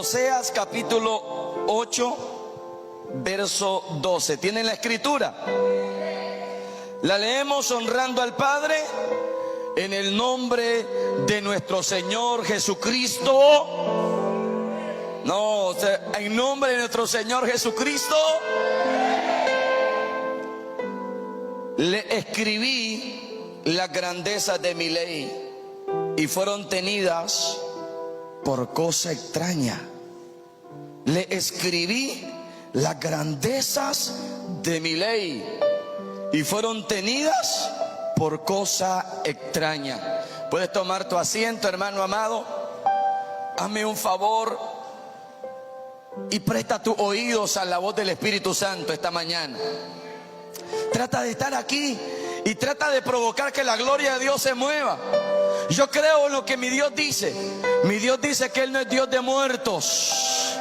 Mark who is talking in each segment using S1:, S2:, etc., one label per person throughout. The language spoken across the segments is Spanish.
S1: Oseas capítulo 8, verso 12. ¿Tienen la escritura? La leemos honrando al Padre en el nombre de nuestro Señor Jesucristo. No, en nombre de nuestro Señor Jesucristo. Le escribí las grandezas de mi ley y fueron tenidas por cosa extraña. Le escribí las grandezas de mi ley y fueron tenidas por cosa extraña. Puedes tomar tu asiento, hermano amado. Hazme un favor y presta tus oídos a la voz del Espíritu Santo esta mañana. Trata de estar aquí y trata de provocar que la gloria de Dios se mueva. Yo creo en lo que mi Dios dice. Mi Dios dice que Él no es Dios de muertos,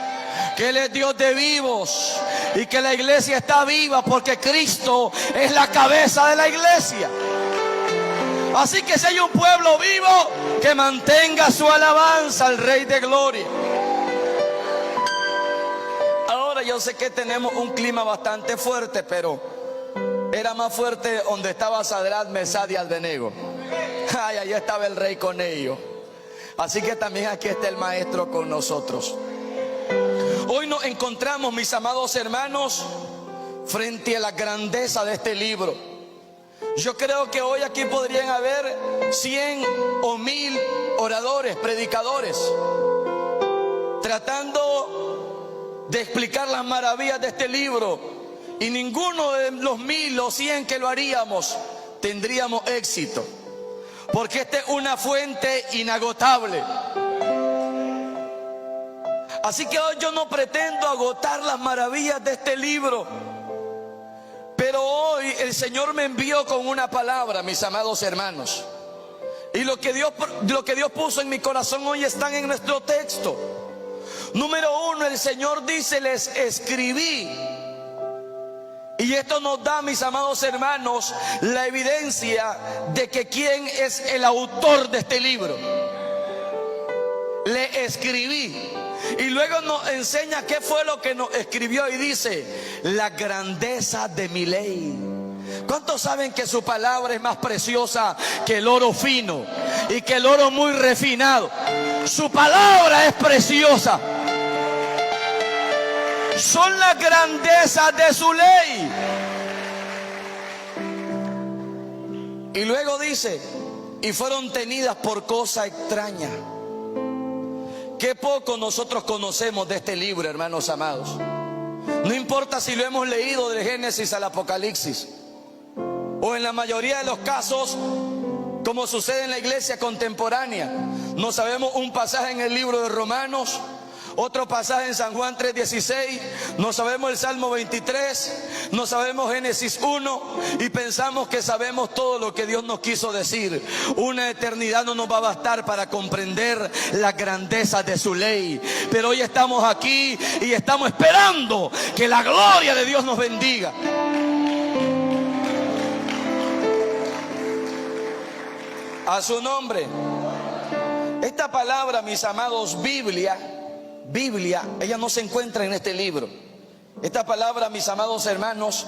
S1: que Él es Dios de vivos, y que la iglesia está viva porque Cristo es la cabeza de la iglesia. Así que si hay un pueblo vivo, que mantenga su alabanza al Rey de Gloria. Ahora yo sé que tenemos un clima bastante fuerte, pero era más fuerte donde estaba Sadrach, Mesach y Abednego. Ay, allá estaba el Rey con ellos. Así que también aquí está el Maestro con nosotros. Hoy nos encontramos, mis amados hermanos, frente a la grandeza de este libro. Yo creo que hoy aquí podrían haber 100 o 1000 oradores, predicadores, tratando de explicar las maravillas de este libro. Y ninguno de los 1000 o 100 que lo haríamos tendríamos éxito, porque esta es una fuente inagotable. Así que hoy yo no pretendo agotar las maravillas de este libro, pero hoy el Señor me envió con una palabra, mis amados hermanos. Y lo que Dios puso en mi corazón hoy están en nuestro texto. Número 1, el Señor dice: les escribí. Y esto nos da, mis amados hermanos, la evidencia de que quién es el autor de este libro. Le escribí. Y luego nos enseña qué fue lo que nos escribió y dice: la grandeza de mi ley. ¿Cuántos saben que su palabra es más preciosa que el oro fino y que el oro muy refinado? Su palabra es preciosa. Son las grandezas de su ley. Y luego dice: y fueron tenidas por cosa extraña. Qué poco nosotros conocemos de este libro, hermanos amados. No importa si lo hemos leído de Génesis al Apocalipsis, o en la mayoría de los casos, como sucede en la iglesia contemporánea, no sabemos un pasaje en el libro de Romanos, otro pasaje en San Juan 3:16, no sabemos el Salmo 23, no sabemos Génesis 1, y pensamos que sabemos todo lo que Dios nos quiso decir. Una eternidad no nos va a bastar para comprender la grandeza de su ley. Pero hoy estamos aquí y estamos esperando que la gloria de Dios nos bendiga. A su nombre. Esta palabra, mis amados, Biblia, ella no se encuentra en este libro. Esta palabra, mis amados hermanos,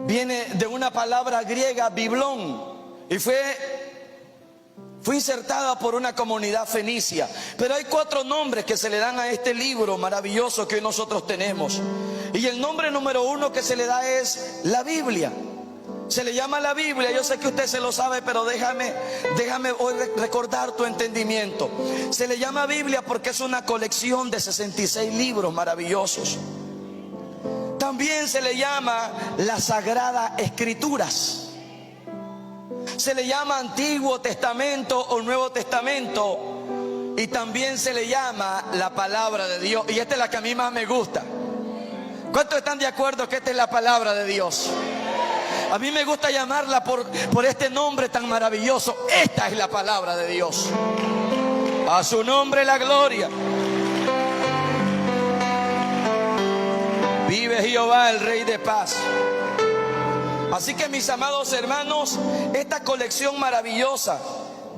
S1: viene de una palabra griega, biblón, y fue insertada por una comunidad fenicia. Pero hay 4 nombres que se le dan a este libro maravilloso que hoy nosotros tenemos. Y el nombre número 1 que se le da es la Biblia. Se le llama la Biblia. Yo sé que usted se lo sabe, pero déjame hoy recordar tu entendimiento. Se le llama Biblia porque es una colección de 66 libros maravillosos. También se le llama las Sagradas Escrituras. Se le llama Antiguo Testamento o Nuevo Testamento. Y también se le llama la palabra de Dios. Y esta es la que a mí más me gusta. ¿Cuántos están de acuerdo que esta es la palabra de Dios? A mí me gusta llamarla por este nombre tan maravilloso. Esta es la palabra de Dios. A su nombre la gloria. Vive Jehová, el Rey de paz. Así que, mis amados hermanos, esta colección maravillosa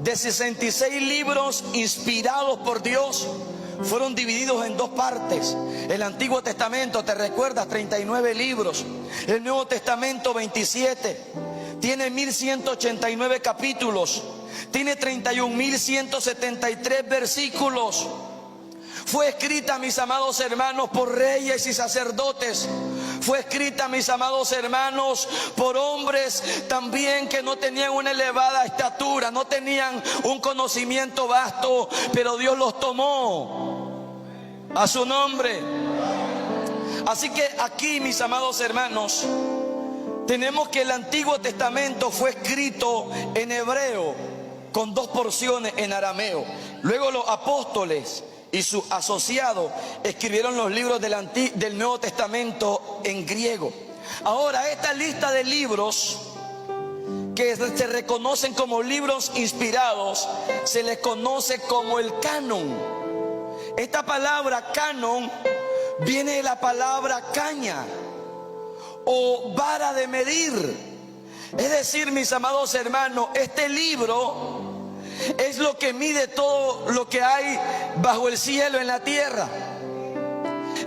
S1: de 66 libros inspirados por Dios fueron divididos en dos partes. El Antiguo Testamento, ¿te recuerdas? 39 libros. El Nuevo Testamento, 27. Tiene 1189 capítulos. Tiene 31.173 versículos. Fue escrita, mis amados hermanos, por reyes y sacerdotes. Fue escrita, mis amados hermanos, por hombres también que no tenían una elevada estatura, no tenían un conocimiento vasto, pero Dios los tomó a su nombre. Así que aquí, mis amados hermanos, tenemos que el Antiguo Testamento fue escrito en hebreo con dos porciones en arameo. Luego los apóstoles y sus asociados escribieron los libros del Nuevo Testamento en griego. Ahora, esta lista de libros que se reconocen como libros inspirados, se les conoce como el canon. Esta palabra canon viene de la palabra caña o vara de medir. Es decir, mis amados hermanos, este libro es lo que mide todo lo que hay bajo el cielo en la tierra.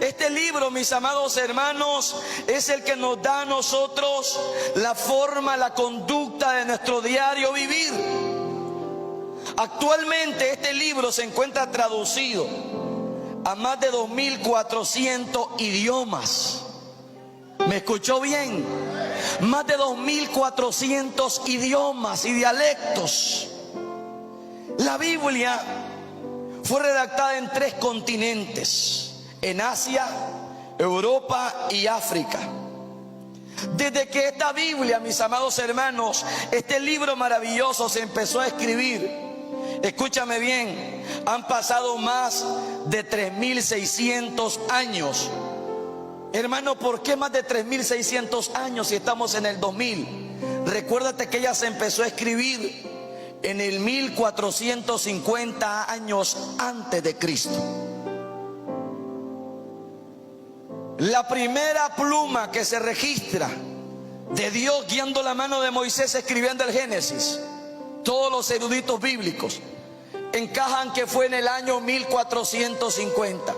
S1: Este libro, mis amados hermanos, es el que nos da a nosotros la forma, la conducta de nuestro diario vivir. Actualmente este libro se encuentra traducido a más de 2.400 idiomas. ¿Me escuchó bien? Más de 2.400 idiomas y dialectos. La Biblia fue redactada en 3 continentes: en Asia, Europa y África. Desde que esta Biblia, mis amados hermanos, este libro maravilloso se empezó a escribir, escúchame bien, han pasado más de 3.600 años. Hermano, ¿por qué más de 3.600 años si estamos en el 2000? Recuérdate que ella se empezó a escribir en el 1450 años antes de Cristo. La primera pluma que se registra de Dios guiando la mano de Moisés escribiendo el Génesis, todos los eruditos bíblicos encajan que fue en el año 1450.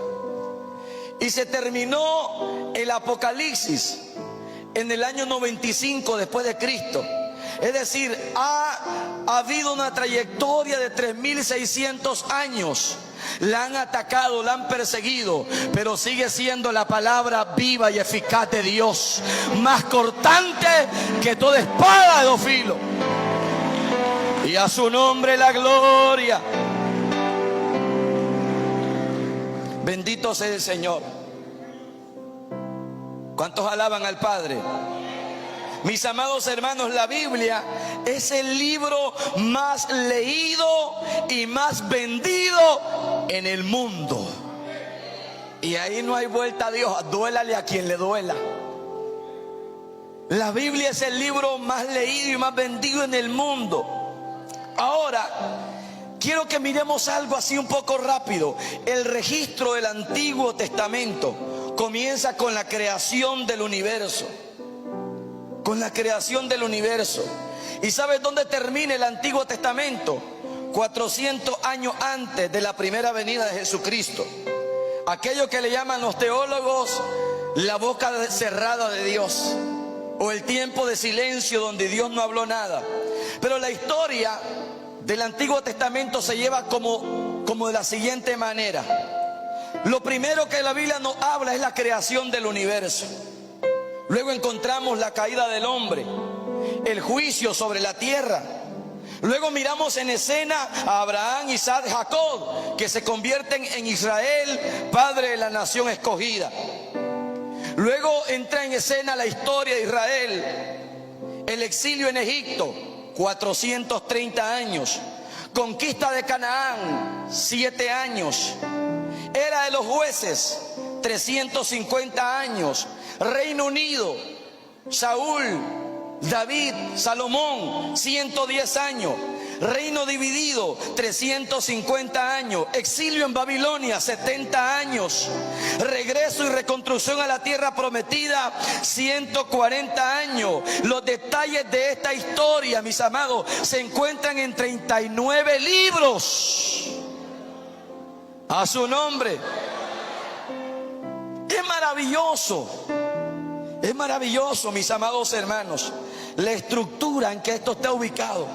S1: Y se terminó el Apocalipsis en el año 95 después de Cristo. Es decir, ha habido una trayectoria de 3.600 años. La han atacado, la han perseguido, pero sigue siendo la palabra viva y eficaz de Dios, más cortante que toda espada de dos filos. Y a su nombre la gloria. Bendito sea el Señor. ¿Cuántos alaban al Padre? Mis amados hermanos, la Biblia es el libro más leído y más vendido en el mundo. Y ahí no hay vuelta a Dios, duélale a quien le duela. La Biblia es el libro más leído y más vendido en el mundo. Ahora, quiero que miremos algo así un poco rápido. El registro del Antiguo Testamento comienza con la creación del universo. Con la creación del universo. ¿Y sabes dónde termina el Antiguo Testamento? 400 años antes de la primera venida de Jesucristo. Aquello que le llaman los teólogos la boca cerrada de Dios, o el tiempo de silencio donde Dios no habló nada. Pero la historia del Antiguo Testamento se lleva como de la siguiente manera. Lo primero que la Biblia nos habla es la creación del universo. Luego encontramos la caída del hombre, el juicio sobre la tierra. Luego miramos en escena a Abraham, Isaac, Jacob, que se convierten en Israel, padre de la nación escogida. Luego entra en escena la historia de Israel, el exilio en Egipto, 430 años. Conquista de Canaán, 7 años. Era de los jueces, 350 años. Reino Unido, Saúl, David, Salomón, 110 años. Reino dividido, 350 años. Exilio en Babilonia, 70 años. Regreso y reconstrucción a la tierra prometida, 140 años. Los detalles de esta historia, mis amados, se encuentran en 39 libros. A su nombre. Es maravilloso. Es maravilloso, mis amados hermanos, la estructura en que esto está ubicado.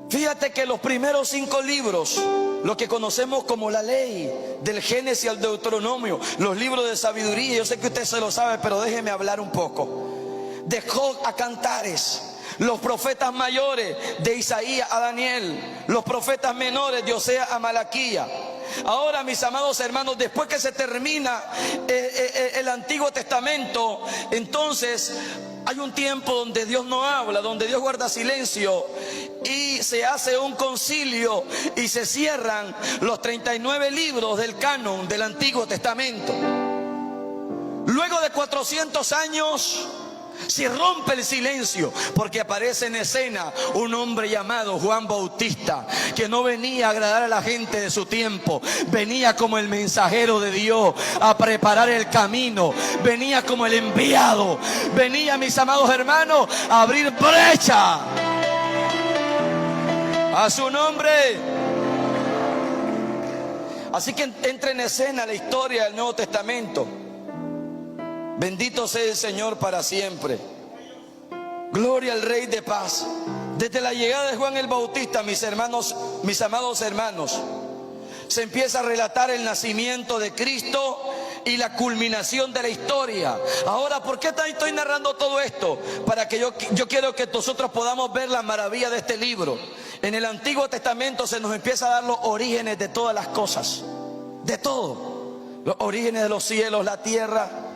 S1: Fíjate que los primeros 5 libros, lo que conocemos como la ley, del Génesis al Deuteronomio, los libros de sabiduría, yo sé que usted se lo sabe, pero déjeme hablar un poco. De Job a Cantares, los profetas mayores, de Isaías a Daniel, los profetas menores, de Oseas a Malaquía. Ahora, mis amados hermanos, después que se termina el Antiguo Testamento, entonces hay un tiempo donde Dios no habla, donde Dios guarda silencio, y se hace un concilio y se cierran los 39 libros del canon del Antiguo Testamento. Luego de 400 años se rompe el silencio, porque aparece en escena un hombre llamado Juan Bautista, que no venía a agradar a la gente de su tiempo, venía como el mensajero de Dios a preparar el camino, venía como el enviado, venía, mis amados hermanos, a abrir brecha. A su nombre. Así que entra en escena la historia del Nuevo Testamento. Bendito sea el Señor para siempre. Gloria al Rey de paz. Desde la llegada de Juan el Bautista, mis hermanos, mis amados hermanos, se empieza a relatar el nacimiento de Cristo y la culminación de la historia. Ahora, ¿por qué estoy narrando todo esto? Para que yo quiero que nosotros podamos ver la maravilla de este libro. En el Antiguo Testamento se nos empieza a dar los orígenes de todas las cosas, de todo. Los orígenes de los cielos, la tierra,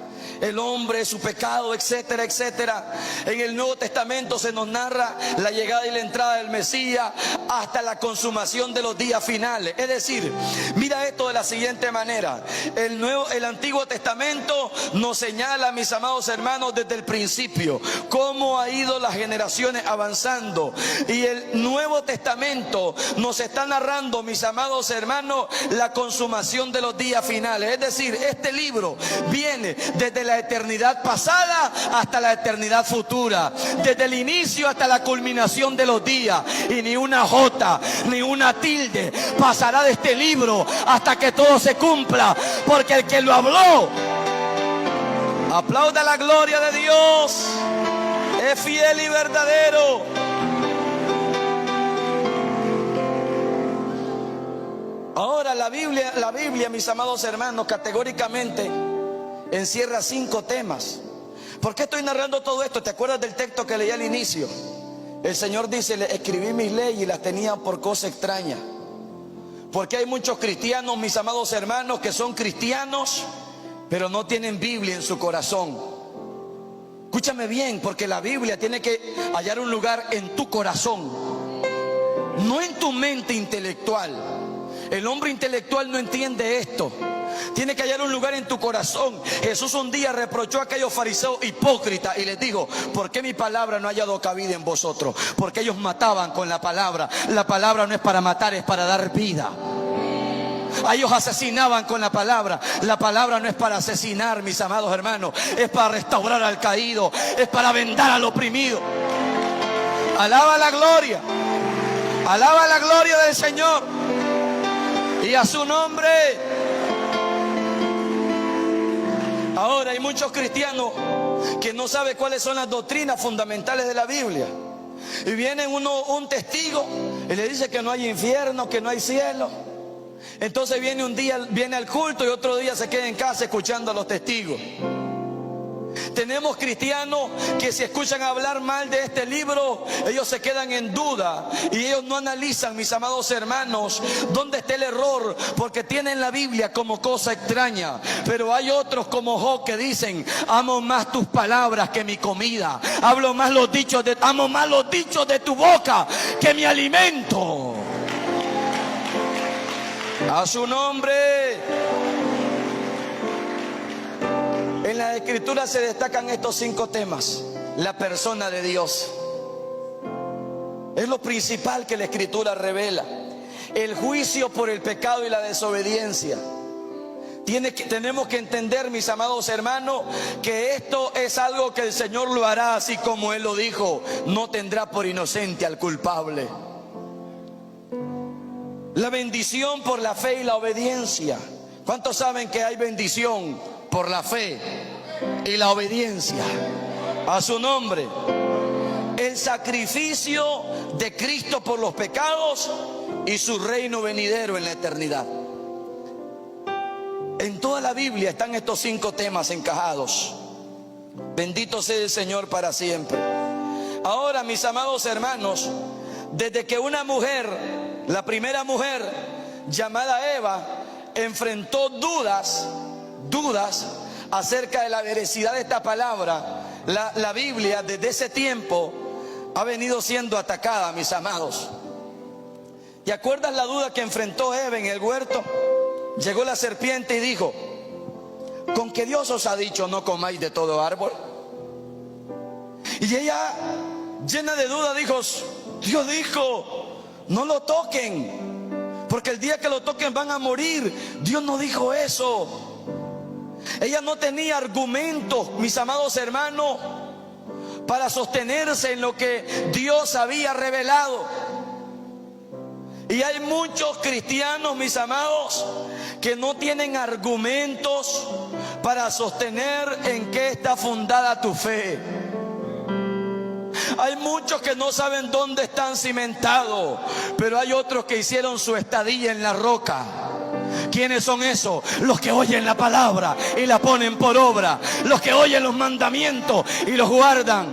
S1: el hombre, su pecado, etcétera, etcétera. En el Nuevo Testamento se nos narra la llegada y la entrada del Mesías hasta la consumación de los días finales. Es decir, mira esto de la siguiente manera. El Antiguo Testamento nos señala, mis amados hermanos, desde el principio cómo ha ido las generaciones avanzando, y el Nuevo Testamento nos está narrando, mis amados hermanos, la consumación de los días finales. Es decir, este libro viene desde la eternidad pasada hasta la eternidad futura, desde el inicio hasta la culminación de los días, y ni una jota ni una tilde pasará de este libro hasta que todo se cumpla, porque el que lo habló, aplauda la gloria de Dios, es fiel y verdadero. Ahora la Biblia, mis amados hermanos, categóricamente encierra 5 temas. ¿Por qué estoy narrando todo esto? ¿Te acuerdas del texto que leí al inicio? El Señor dice: le escribí mis leyes y las tenía por cosa extraña. Porque hay muchos cristianos, mis amados hermanos, que son cristianos, pero no tienen Biblia en su corazón. Escúchame bien, porque la Biblia tiene que hallar un lugar en tu corazón, no en tu mente intelectual. El hombre intelectual no entiende esto. Tiene que hallar un lugar en tu corazón. Jesús un día reprochó a aquellos fariseos hipócritas y les dijo: ¿por qué mi palabra no ha hallado cabida en vosotros? Porque ellos mataban con la palabra. La palabra no es para matar, es para dar vida. Ellos asesinaban con la palabra. La palabra no es para asesinar, mis amados hermanos, es para restaurar al caído, es para vendar al oprimido. Alaba la gloria del Señor y a su nombre. Ahora hay muchos cristianos que no saben cuáles son las doctrinas fundamentales de la Biblia. Y viene un testigo y le dice que no hay infierno, que no hay cielo. Entonces viene un día, viene al culto, y otro día se queda en casa escuchando a los testigos. Tenemos cristianos que si escuchan hablar mal de este libro, ellos se quedan en duda y ellos no analizan, mis amados hermanos, dónde está el error, porque tienen la Biblia como cosa extraña. Pero hay otros como Job que dicen: amo más tus palabras que mi comida, amo más los dichos de tu boca que mi alimento. A su nombre. En la Escritura se destacan estos 5 temas. La persona de Dios es lo principal que la Escritura revela. El juicio por el pecado y la desobediencia. Tenemos que entender, mis amados hermanos, que esto es algo que el Señor lo hará así como Él lo dijo: no tendrá por inocente al culpable. La bendición por la fe y la obediencia. ¿Cuántos saben que hay bendición por la fe y la obediencia a su nombre? El sacrificio de Cristo por los pecados y su reino venidero en la eternidad. En toda la Biblia están estos 5 temas encajados. Bendito sea el Señor para siempre. Ahora, mis amados hermanos, desde que una mujer, la primera mujer llamada Eva, enfrentó dudas acerca de la veracidad de esta palabra, la Biblia desde ese tiempo ha venido siendo atacada, mis amados. ¿Y acuerdas la duda que enfrentó Eva en el huerto? Llegó la serpiente y dijo: ¿con qué Dios os ha dicho no comáis de todo árbol? Y ella, llena de duda, dijo: Dios dijo, no lo toquen, porque el día que lo toquen van a morir. Dios no dijo eso. Ella no tenía argumentos, mis amados hermanos, para sostenerse en lo que Dios había revelado. Y hay muchos cristianos, mis amados, que no tienen argumentos para sostener en qué está fundada tu fe. Hay muchos que no saben dónde están cimentados, pero hay otros que hicieron su estadía en la roca. ¿Quiénes son esos? Los que oyen la palabra y la ponen por obra. Los que oyen los mandamientos y los guardan.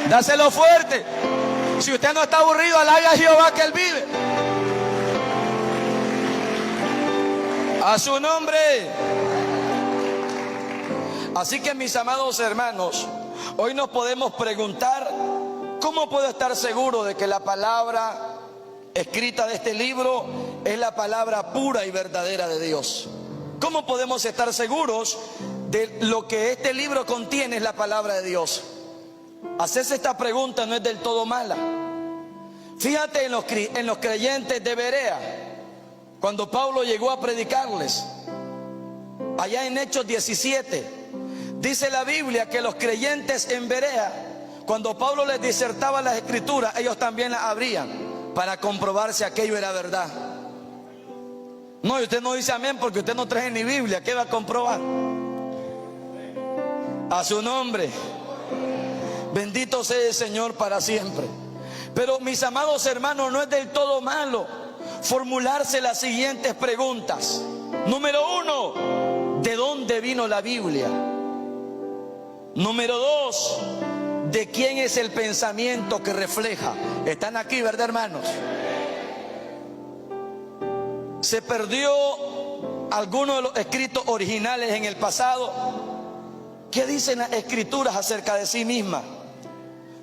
S1: Dáselo fuerte. Si usted no está aburrido, alabe a Jehová que Él vive. A su nombre. Así que, mis amados hermanos, hoy nos podemos preguntar: ¿cómo puedo estar seguro de que la palabra escrita de este libro es la palabra pura y verdadera de Dios? ¿Cómo podemos estar seguros de lo que este libro contiene es la palabra de Dios? Hacerse esta pregunta no es del todo mala. Fíjate en los creyentes de Berea, cuando Pablo llegó a predicarles, allá en Hechos 17, dice la Biblia que los creyentes en Berea, cuando Pablo les disertaba las escrituras, ellos también las abrían para comprobar si aquello era verdad. No, y usted no dice amén porque usted no trae ni Biblia. ¿Qué va a comprobar? A su nombre. Bendito sea el Señor para siempre. Pero, mis amados hermanos, no es del todo malo formularse las siguientes preguntas. Número 1, ¿de dónde vino la Biblia? Número 2, ¿de quién es el pensamiento que refleja? Están aquí, ¿verdad, hermanos? Se perdió alguno de los escritos originales en el pasado. ¿Qué dicen las escrituras acerca de sí mismas?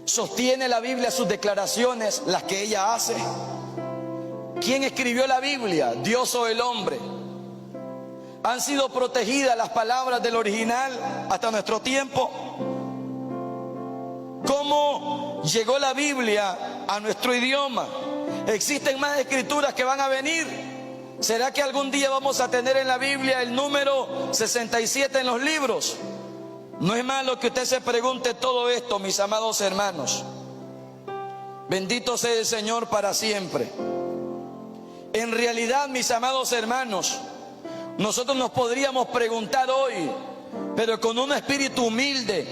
S1: ¿Sostiene la Biblia sus declaraciones, las que ella hace? ¿Quién escribió la Biblia? ¿Dios o el hombre? ¿Han sido protegidas las palabras del original hasta nuestro tiempo? ¿Cómo llegó la Biblia a nuestro idioma? ¿Existen más escrituras que van a venir? ¿Será que algún día vamos a tener en la Biblia el número 67 en los libros? No es malo que usted se pregunte todo esto, mis amados hermanos. Bendito sea el Señor para siempre. En realidad, mis amados hermanos, nosotros nos podríamos preguntar hoy, pero con un espíritu humilde: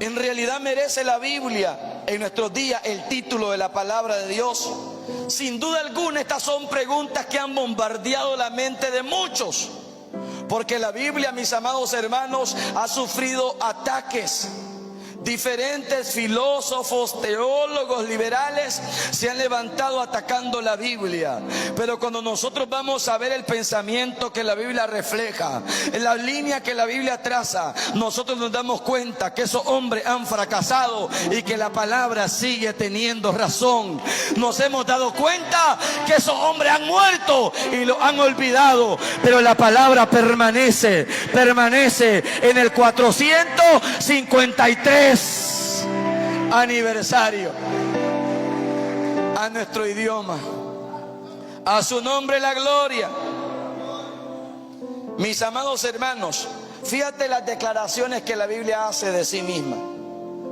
S1: ¿en realidad merece la Biblia en nuestros días el título de la palabra de Dios? Sin duda alguna, estas son preguntas que han bombardeado la mente de muchos, porque la Biblia, mis amados hermanos, ha sufrido ataques. Diferentes filósofos, teólogos, liberales se han levantado atacando la Biblia. Pero cuando nosotros vamos a ver el pensamiento que la Biblia refleja, en la línea que la Biblia traza, nosotros nos damos cuenta que esos hombres han fracasado y que la palabra sigue teniendo razón. Nos hemos dado cuenta que esos hombres han muerto y lo han olvidado, pero la palabra permanece en el 453 aniversario a nuestro idioma. A su nombre la gloria. Mis amados hermanos, fíjate las declaraciones que la Biblia hace de sí misma.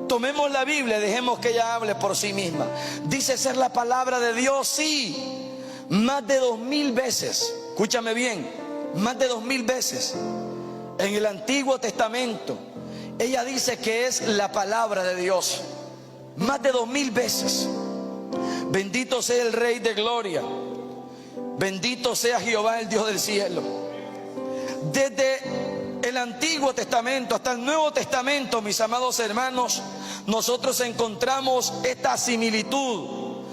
S1: Tomemos la Biblia y dejemos que ella hable por sí misma. Dice ser la palabra de Dios, sí, más de 2000 veces, escúchame bien, más de 2000 veces en el Antiguo Testamento, ella dice que es la palabra de Dios. Más de 2000 veces. Bendito sea el Rey de Gloria. Bendito sea Jehová, el Dios del cielo. Desde el Antiguo Testamento hasta el Nuevo Testamento, mis amados hermanos, nosotros encontramos esta similitud.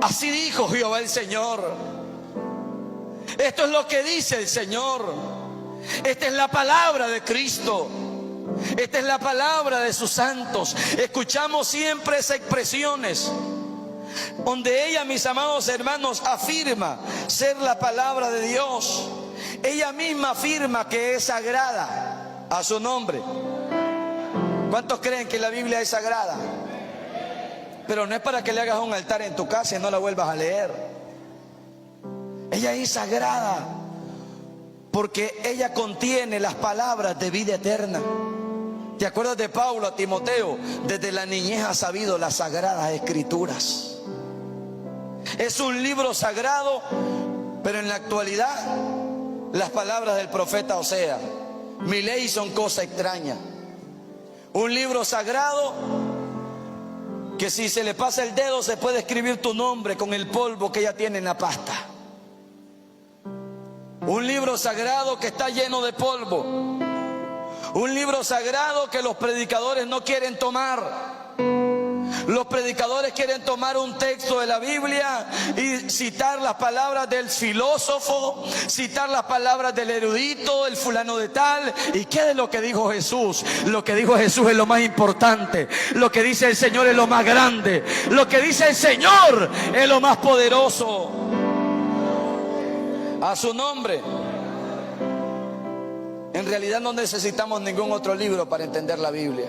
S1: Así dijo Jehová el Señor. Esto es lo que dice el Señor. Esta es la palabra de Cristo. Esta es la palabra de sus santos. Escuchamos siempre esas expresiones donde ella, mis amados hermanos, afirma ser la palabra de Dios. Ella misma afirma que es sagrada a su nombre. ¿Cuántos creen que la Biblia es sagrada? Pero no es para que le hagas un altar en tu casa y no la vuelvas a leer. Ella es sagrada porque ella contiene las palabras de vida eterna. ¿Te acuerdas de Pablo a Timoteo? Desde la niñez ha sabido las sagradas escrituras. Es un libro sagrado, pero en la actualidad las palabras del profeta Osea, mi ley son cosa extraña. Un libro sagrado que si se le pasa el dedo se puede escribir tu nombre con el polvo que ella tiene en la pasta. Un libro sagrado que está lleno de polvo. Un libro sagrado que los predicadores no quieren tomar. Los predicadores quieren tomar un texto de la Biblia y citar las palabras del filósofo, citar las palabras del erudito, el fulano de tal. ¿Y qué es lo que dijo Jesús? Lo que dijo Jesús es lo más importante. Lo que dice el Señor es lo más grande. Lo que dice el Señor es lo más poderoso. A su nombre. En realidad no necesitamos ningún otro libro para entender la Biblia.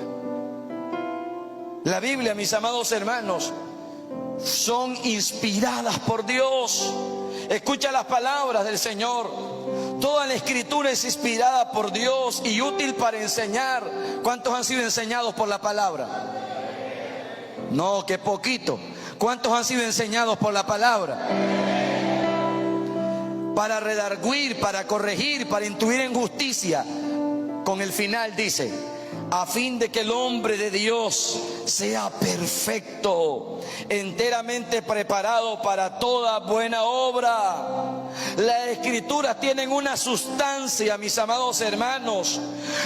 S1: La Biblia, mis amados hermanos, son inspiradas por Dios. Escucha las palabras del Señor. Toda la escritura es inspirada por Dios y útil para enseñar. ¿Cuántos han sido enseñados por la palabra? No, que poquito. ¿Cuántos han sido enseñados por la palabra? Para redarguir, para corregir, para instruir en justicia. Con el final dice, a fin de que el hombre de Dios sea perfecto, enteramente preparado para toda buena obra. Las escrituras tienen una sustancia, mis amados hermanos.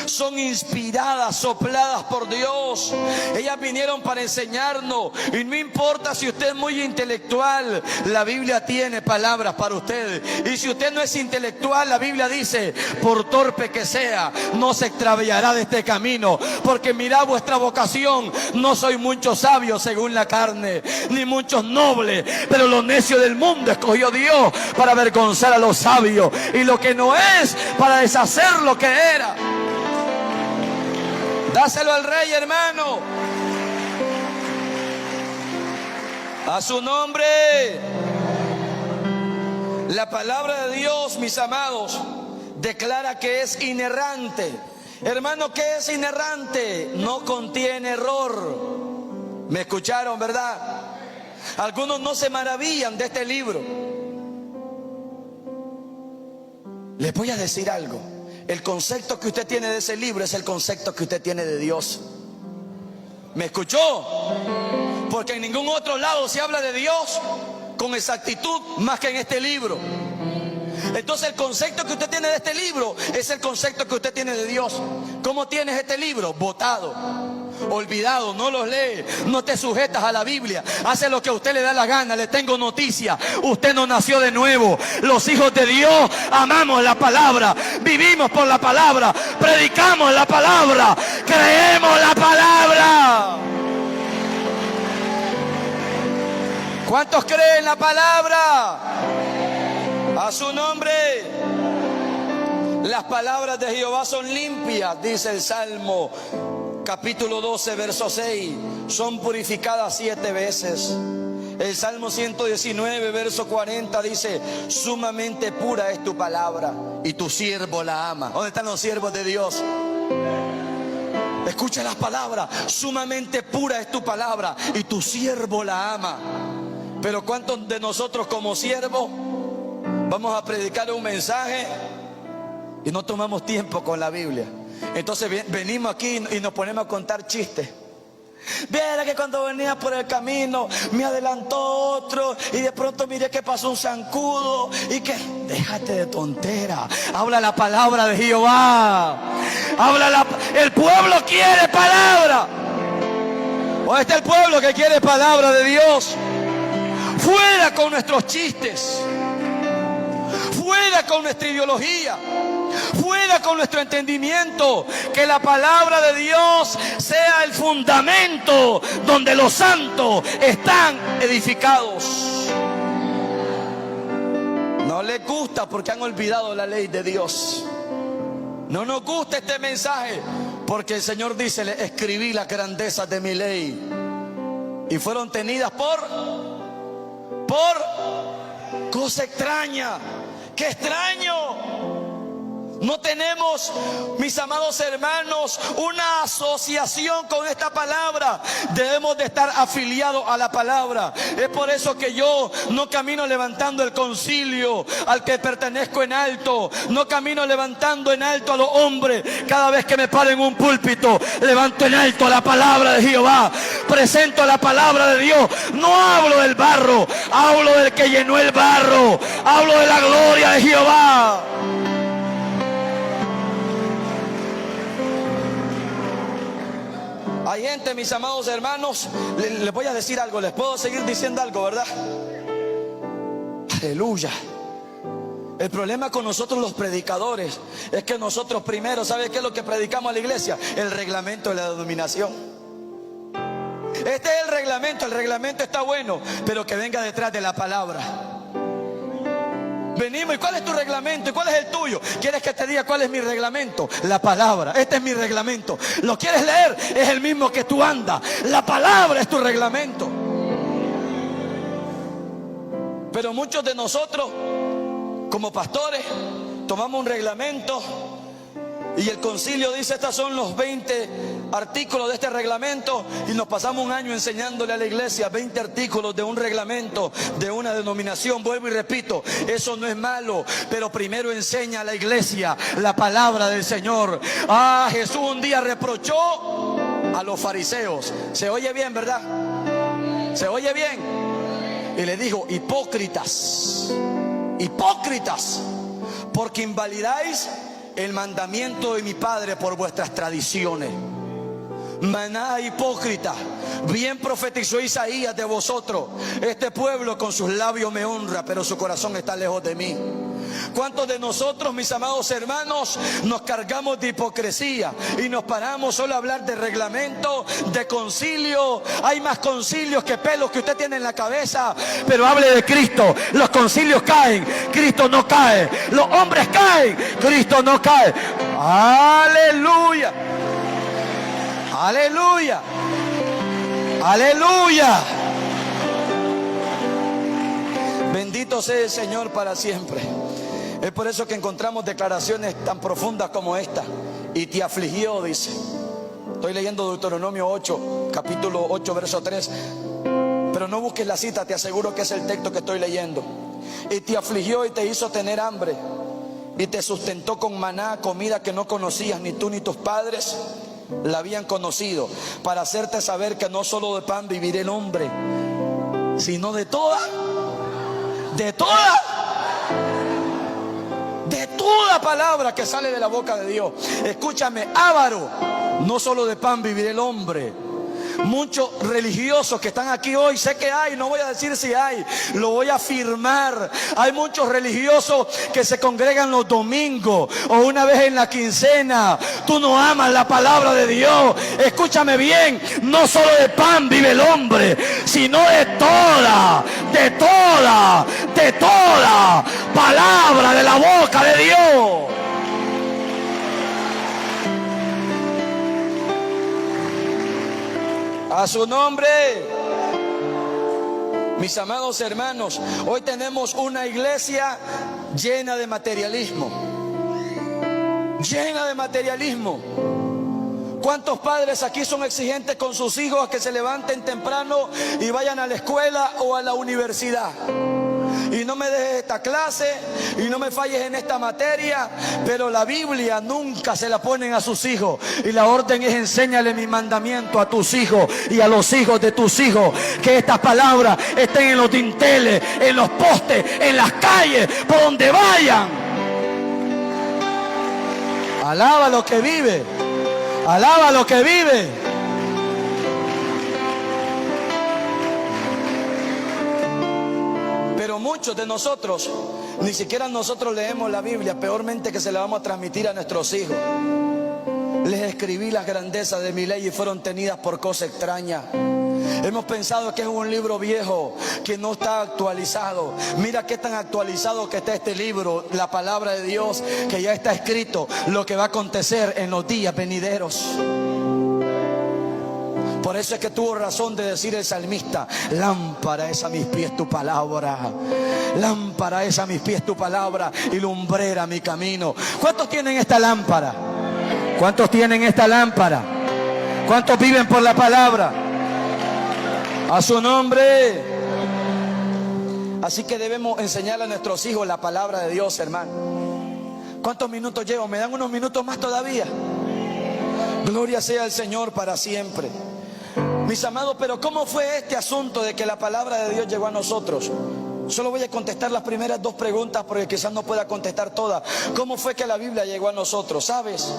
S1: Son inspiradas, sopladas por Dios. Ellas vinieron para enseñarnos. Y no importa si usted es muy intelectual, la Biblia tiene palabras para usted. Y si usted no es intelectual, la Biblia dice, por torpe que sea, no se extraviará de este camino. Porque mirad vuestra vocación. No soy muchos sabios según la carne, ni muchos nobles, pero lo necio del mundo escogió Dios para avergonzar a los sabios, y lo que no es para deshacer lo que era. Dáselo al Rey, hermano. A su nombre. La palabra de Dios, mis amados, declara que es inerrante. Hermano, ¿qué es inerrante? No contiene error. ¿Me escucharon, verdad? Algunos no se maravillan de este libro. Les voy a decir algo. El concepto que usted tiene de ese libro es el concepto que usted tiene de Dios. ¿Me escuchó? Porque en ningún otro lado se habla de Dios con exactitud más que en este libro. Entonces el concepto que usted tiene de este libro es el concepto que usted tiene de Dios. ¿Cómo tienes este libro? Botado, olvidado, no los lee, no te sujetas a la Biblia, hace lo que a usted le da la gana. Le tengo noticia, usted no nació de nuevo. Los hijos de Dios amamos la palabra, vivimos por la palabra, predicamos la palabra, creemos la palabra. ¿Cuántos creen la palabra? A su nombre. Las palabras de Jehová son limpias, dice el Salmo capítulo 12, verso 6. Son purificadas 7 veces. El Salmo 119, verso 40 dice, sumamente pura es tu palabra y tu siervo la ama. ¿Dónde están los siervos de Dios? Escucha las palabras, sumamente pura es tu palabra y tu siervo la ama. Pero ¿cuántos de nosotros como siervos vamos a predicar un mensaje y no tomamos tiempo con la Biblia? Entonces venimos aquí y nos ponemos a contar chistes. Viera que cuando venía por el camino me adelantó otro y de pronto miré que pasó un zancudo y que... Déjate de tontera, habla la palabra de Jehová. El pueblo quiere palabra. ¿O está el pueblo que quiere palabra de Dios? Fuera con nuestros chistes, fuera con nuestra ideología, fuera con nuestro entendimiento. Que la palabra de Dios sea el fundamento donde los santos están edificados. No les gusta porque han olvidado la ley de Dios. No nos gusta este mensaje porque el Señor dice: le escribí las grandezas de mi ley y fueron tenidas por cosa extraña. ¡Qué extraño! No tenemos, mis amados hermanos, una asociación con esta palabra. Debemos de estar afiliados a la palabra. Es por eso que yo no camino levantando el concilio al que pertenezco en alto. No camino levantando en alto a los hombres. Cada vez que me paro en un púlpito, levanto en alto la palabra de Jehová. Presento la palabra de Dios. No hablo del barro, hablo del que llenó el barro. Hablo de la gloria de Jehová. Hay gente, mis amados hermanos, les voy a decir algo, les puedo seguir diciendo algo, ¿verdad? Aleluya. El problema con nosotros los predicadores es que nosotros primero, ¿sabe qué es lo que predicamos a la iglesia? El reglamento de la denominación. Este es el reglamento está bueno, pero que venga detrás de la palabra. Venimos, ¿y cuál es tu reglamento? ¿Y cuál es el tuyo? ¿Quieres que te diga cuál es mi reglamento? La palabra, este es mi reglamento. ¿Lo quieres leer? Es el mismo que tú andas. La palabra es tu reglamento. Pero muchos de nosotros, como pastores, tomamos un reglamento y el concilio dice: estos son los 20 artículos de este reglamento, y nos pasamos un año enseñándole a la iglesia 20 artículos de un reglamento de una denominación. Vuelvo y repito, eso no es malo, pero primero enseña a la iglesia la palabra del Señor. Jesús un día reprochó a los fariseos. Se oye bien, ¿verdad? Se oye bien. Y le dijo: hipócritas, porque invalidáis el mandamiento de mi Padre por vuestras tradiciones. Maná hipócrita, bien profetizó Isaías de vosotros: este pueblo con sus labios me honra, pero su corazón está lejos de mí. ¿Cuántos de nosotros, mis amados hermanos, nos cargamos de hipocresía y nos paramos solo a hablar de reglamento, de concilio? Hay más concilios que pelos que usted tiene en la cabeza. Pero hable de Cristo. Los concilios caen, Cristo no cae. Los hombres caen, Cristo no cae. Aleluya. Aleluya. Aleluya. Bendito sea el Señor para siempre. Es por eso que encontramos declaraciones tan profundas como esta. Y te afligió, dice. Estoy leyendo Deuteronomio 8, capítulo 8, verso 3. Pero no busques la cita, te aseguro que es el texto que estoy leyendo. Y te afligió y te hizo tener hambre, y te sustentó con maná, comida que no conocías, ni tú ni tus padres la habían conocido, para hacerte saber que no solo de pan vivirá el hombre, sino de toda palabra que sale de la boca de Dios. Escúchame, avaro, no solo de pan vivirá el hombre. Muchos religiosos que están aquí hoy, sé que hay, no voy a decir si hay, lo voy a afirmar. Hay muchos religiosos que se congregan los domingos o una vez en la quincena. Tú no amas la palabra de Dios. Escúchame bien, no solo de pan vive el hombre, sino de toda palabra de la boca de Dios. A su nombre. Mis amados hermanos, hoy tenemos una iglesia llena de materialismo. Llena de materialismo. ¿Cuántos padres aquí son exigentes con sus hijos a que se levanten temprano y vayan a la escuela o a la universidad? Y no me dejes esta clase y no me falles en esta materia, pero la Biblia nunca se la ponen a sus hijos. Y la orden es: enséñale mi mandamiento a tus hijos y a los hijos de tus hijos. Que estas palabras estén en los dinteles, en los postes, en las calles, por donde vayan. Alaba lo que vive. Alaba lo que vive. Pero muchos de nosotros, ni siquiera nosotros leemos la Biblia, peormente que se la vamos a transmitir a nuestros hijos. Les escribí las grandezas de mi ley y fueron tenidas por cosa extraña. Hemos pensado que es un libro viejo, que no está actualizado. Mira qué tan actualizado que está este libro, la palabra de Dios, que ya está escrito lo que va a acontecer en los días venideros. Por eso es que tuvo razón de decir el salmista: lámpara es a mis pies tu palabra, lámpara es a mis pies tu palabra y lumbrera mi camino. ¿Cuántos tienen esta lámpara? ¿Cuántos tienen esta lámpara? ¿Cuántos viven por la palabra? A su nombre. Así que debemos enseñar a nuestros hijos la palabra de Dios, hermano. ¿Cuántos minutos llevo? ¿Me dan unos minutos más todavía? Gloria sea al Señor para siempre. Mis amados, pero ¿cómo fue este asunto de que la palabra de Dios llegó a nosotros? Solo voy a contestar las primeras dos preguntas porque quizás no pueda contestar todas. ¿Cómo fue que la Biblia llegó a nosotros? ¿Sabes?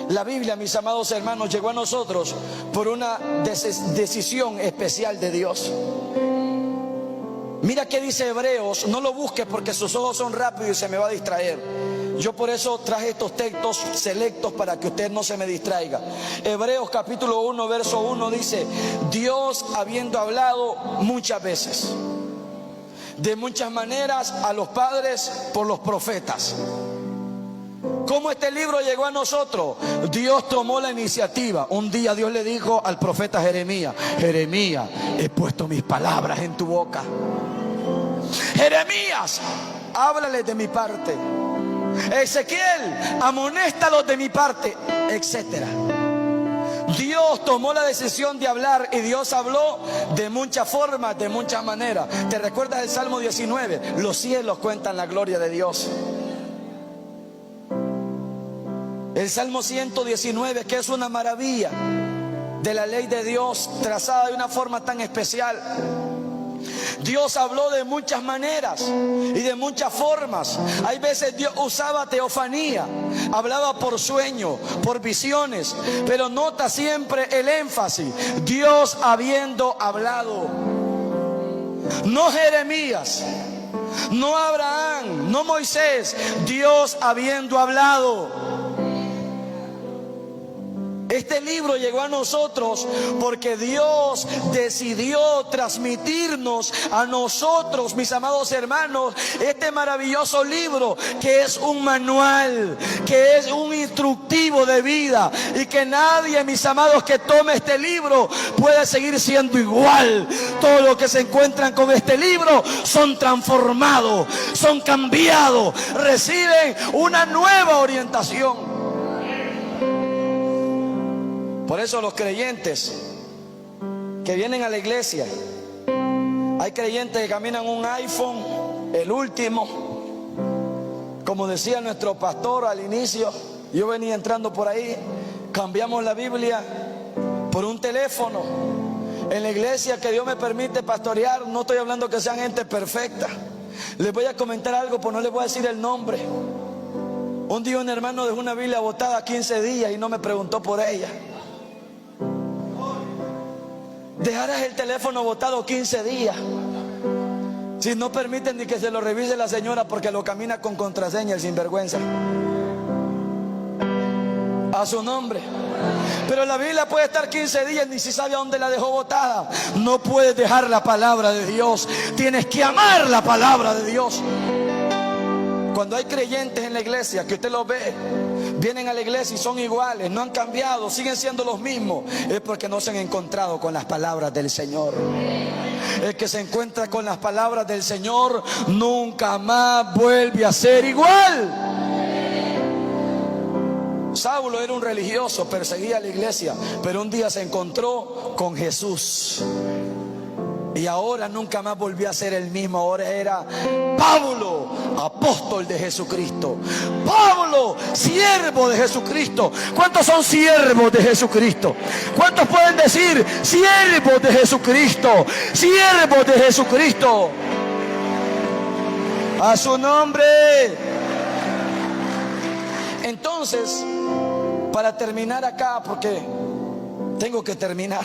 S1: La Biblia, mis amados hermanos, llegó a nosotros por una decisión especial de Dios. Mira qué dice Hebreos. No lo busques porque sus ojos son rápidos y se me va a distraer. Yo por eso traje estos textos selectos para que usted no se me distraiga. Hebreos capítulo 1 verso 1 dice: Dios, habiendo hablado muchas veces, de muchas maneras, a los padres por los profetas. ¿Cómo este libro llegó a nosotros? Dios tomó la iniciativa. Un día Dios le dijo al profeta Jeremías: Jeremías, he puesto mis palabras en tu boca. Jeremías, háblale de mi parte. Ezequiel, amonéstalos de mi parte, etcétera. Dios tomó la decisión de hablar y Dios habló de muchas formas, de muchas maneras. ¿Te recuerdas el Salmo 19? Los cielos cuentan la gloria de Dios. El Salmo 119, que es una maravilla de la ley de Dios trazada de una forma tan especial. Dios habló de muchas maneras y de muchas formas. Hay veces Dios usaba teofanía, hablaba por sueño, por visiones, pero nota siempre el énfasis: Dios habiendo hablado. No Jeremías, no Abraham, no Moisés, Dios habiendo hablado. Este libro llegó a nosotros porque Dios decidió transmitirnos a nosotros, mis amados hermanos, este maravilloso libro que es un manual, que es un instructivo de vida, y que nadie, mis amados, que tome este libro puede seguir siendo igual. Todos los que se encuentran con este libro son transformados, son cambiados, reciben una nueva orientación. Por eso los creyentes que vienen a la iglesia, hay creyentes que caminan un iPhone, el último. Como decía nuestro pastor al inicio, yo venía entrando por ahí, cambiamos la Biblia por un teléfono. En la iglesia que Dios me permite pastorear, no estoy hablando que sean gente perfecta. Les voy a comentar algo, pero no les voy a decir el nombre. Un día un hermano dejó una Biblia botada 15 días y no me preguntó por ella. Dejarás el teléfono botado 15 días si no permiten ni que se lo revise la señora, porque lo camina con contraseña el sinvergüenza. A su nombre. Pero la Biblia puede estar 15 días ni si sabe a dónde la dejó botada. No puedes dejar la palabra de Dios. Tienes que amar la palabra de Dios. Cuando hay creyentes en la iglesia que usted los ve, vienen a la iglesia y son iguales, no han cambiado, siguen siendo los mismos, es porque no se han encontrado con las palabras del Señor. El que se encuentra con las palabras del Señor nunca más vuelve a ser igual. Saulo era un religioso, perseguía a la iglesia, pero un día se encontró con Jesús. Y ahora nunca más volvió a ser el mismo. Ahora era Pablo, apóstol de Jesucristo. Pablo, siervo de Jesucristo. ¿Cuántos son siervos de Jesucristo? ¿Cuántos pueden decir siervos de Jesucristo? Siervos de Jesucristo. A su nombre. Entonces, para terminar acá, porque tengo que terminar.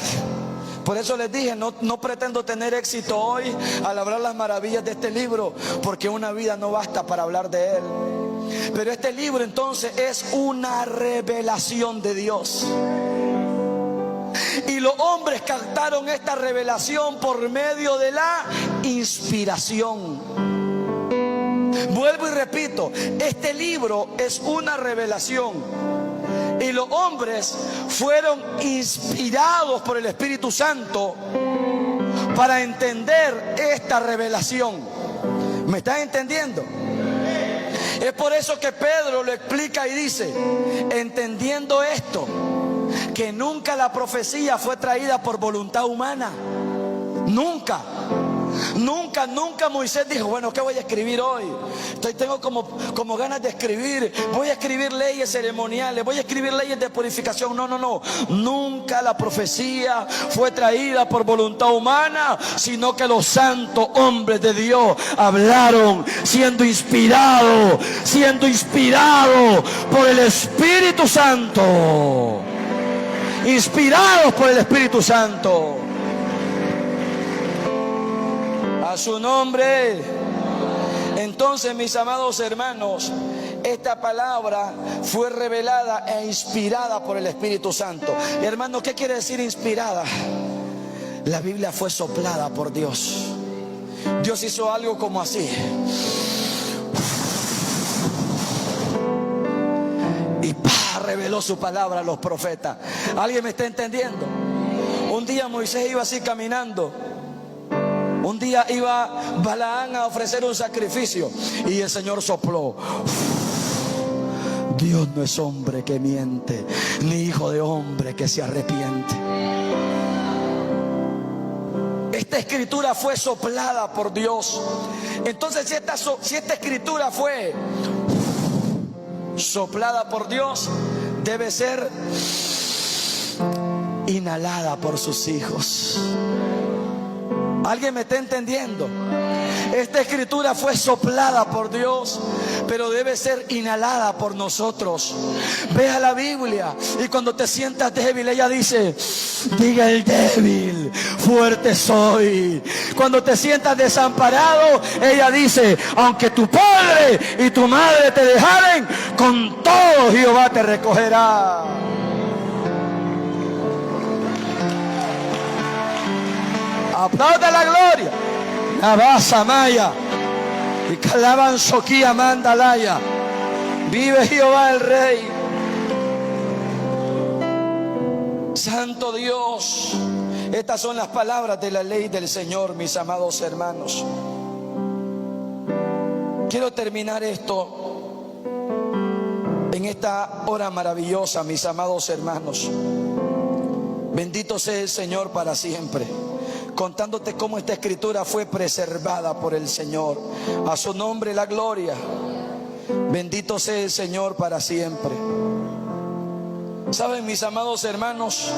S1: Por eso les dije, no pretendo tener éxito hoy al hablar las maravillas de este libro, porque una vida no basta para hablar de él. Pero este libro entonces es una revelación de Dios. Y los hombres captaron esta revelación por medio de la inspiración. Vuelvo y repito, este libro es una revelación. Y los hombres fueron inspirados por el Espíritu Santo para entender esta revelación. ¿Me están entendiendo? Es por eso que Pedro lo explica y dice, entendiendo esto, que nunca la profecía fue traída por voluntad humana. Nunca Moisés dijo, bueno, ¿qué voy a escribir hoy? Tengo como ganas de escribir. Voy a escribir leyes ceremoniales, voy a escribir leyes de purificación. No. Nunca la profecía fue traída por voluntad humana, sino que los santos hombres de Dios hablaron siendo inspirados por el Espíritu Santo. Inspirados por el Espíritu Santo. A su nombre. Entonces, mis amados hermanos, esta palabra fue revelada e inspirada por el Espíritu Santo. Y hermano, ¿qué quiere decir inspirada? La Biblia fue soplada por Dios. Dios hizo algo como así. Y reveló su palabra a los profetas. ¿Alguien me está entendiendo? Un día Moisés iba así caminando. Un día iba Balaán a ofrecer un sacrificio y el Señor sopló. Dios no es hombre que miente, ni hijo de hombre que se arrepiente. Esta escritura fue soplada por Dios. Entonces, si esta escritura fue soplada por Dios, debe ser inhalada por sus hijos. ¿Alguien me está entendiendo? Esta escritura fue soplada por Dios, pero debe ser inhalada por nosotros. Ve a la Biblia y cuando te sientas débil, ella dice, diga el débil, fuerte soy. Cuando te sientas desamparado, ella dice, aunque tu padre y tu madre te dejaren, con todo Jehová te recogerá. Aplauda la gloria. Navasa Maya. Y calaban Soquía Mandalaya. Vive Jehová el Rey. Santo Dios. Estas son las palabras de la ley del Señor, mis amados hermanos. Quiero terminar esto en esta hora maravillosa, mis amados hermanos. Bendito sea el Señor para siempre. Contándote cómo esta escritura fue preservada por el Señor. A su nombre la gloria. Bendito sea el Señor para siempre. ¿Saben, mis amados hermanos?